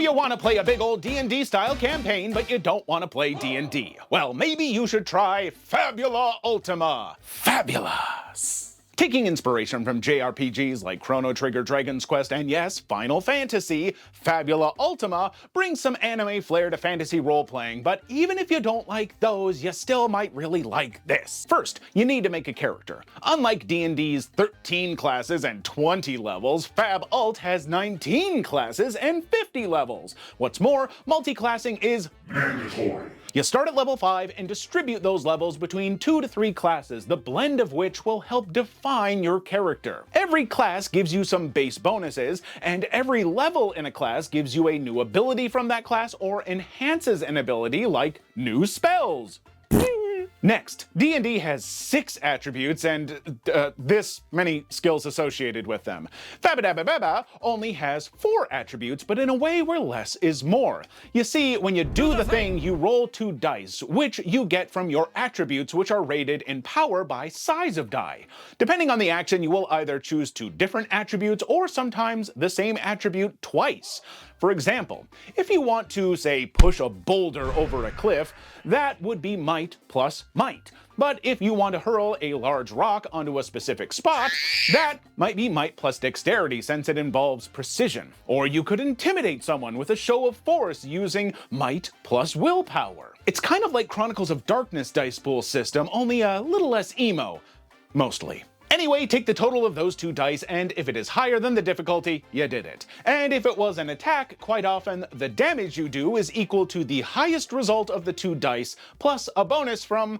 You want to play a big old D&D style campaign, but you don't want to play D&D. Well, maybe you should try Fabula Ultima. Fabulous! Taking inspiration from JRPGs like Chrono Trigger, Dragon's Quest, and yes, Final Fantasy, Fabula Ultima brings some anime flair to fantasy role-playing, but even if you don't like those, you still might really like this. First, you need to make a character. Unlike D&D's 13 classes and 20 levels, Fab Ult has 19 classes and 50 levels. What's more, multi-classing is mandatory. You start at level 5 and distribute those levels between 2 to 3 classes, the blend of which will help define your character. Every class gives you some base bonuses, and every level in a class gives you a new ability from that class or enhances an ability like new spells. Next, D&D has 6 attributes and this many skills associated with them. Fabadabababa only has 4 attributes, but in a way where less is more. You see, when you do the thing, you roll 2 dice, which you get from your attributes, which are rated in power by size of die. Depending on the action, you will either choose 2 different attributes or sometimes the same attribute twice. For example, if you want to, say, push a boulder over a cliff, that would be might plus might. But if you want to hurl a large rock onto a specific spot, that might be might plus dexterity since it involves precision. Or you could intimidate someone with a show of force using might plus willpower. It's kind of like Chronicles of Darkness dice pool system, only a little less emo. Mostly. Anyway, take the total of those 2 dice, and if it is higher than the difficulty, you did it. And if it was an attack, quite often the damage you do is equal to the highest result of the 2 dice, plus a bonus from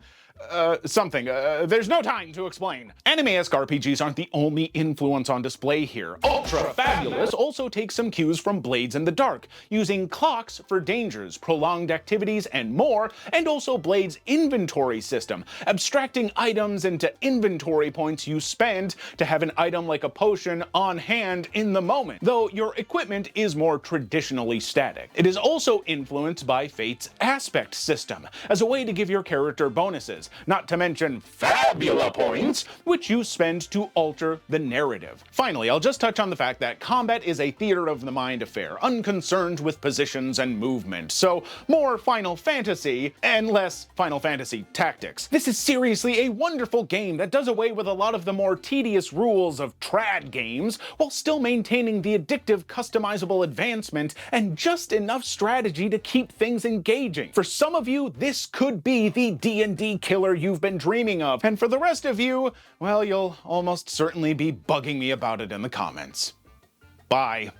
something. There's no time to explain. Anime-esque RPGs aren't the only influence on display here. Ultra Fabulous also takes some cues from Blades in the Dark, using clocks for dangers, prolonged activities, and more, and also Blade's inventory system, abstracting items into inventory points you spend to have an item like a potion on hand in the moment, though your equipment is more traditionally static. It is also influenced by Fate's aspect system, as a way to give your character bonuses. Not to mention Fabula points, which you spend to alter the narrative. Finally, I'll just touch on the fact that combat is a theater of the mind affair, unconcerned with positions and movement, so more Final Fantasy and less Final Fantasy Tactics. This is seriously a wonderful game that does away with a lot of the more tedious rules of trad games, while still maintaining the addictive customizable advancement and just enough strategy to keep things engaging. For some of you, this could be the D&D killer you've been dreaming of, and for the rest of you, well, you'll almost certainly be bugging me about it in the comments. Bye.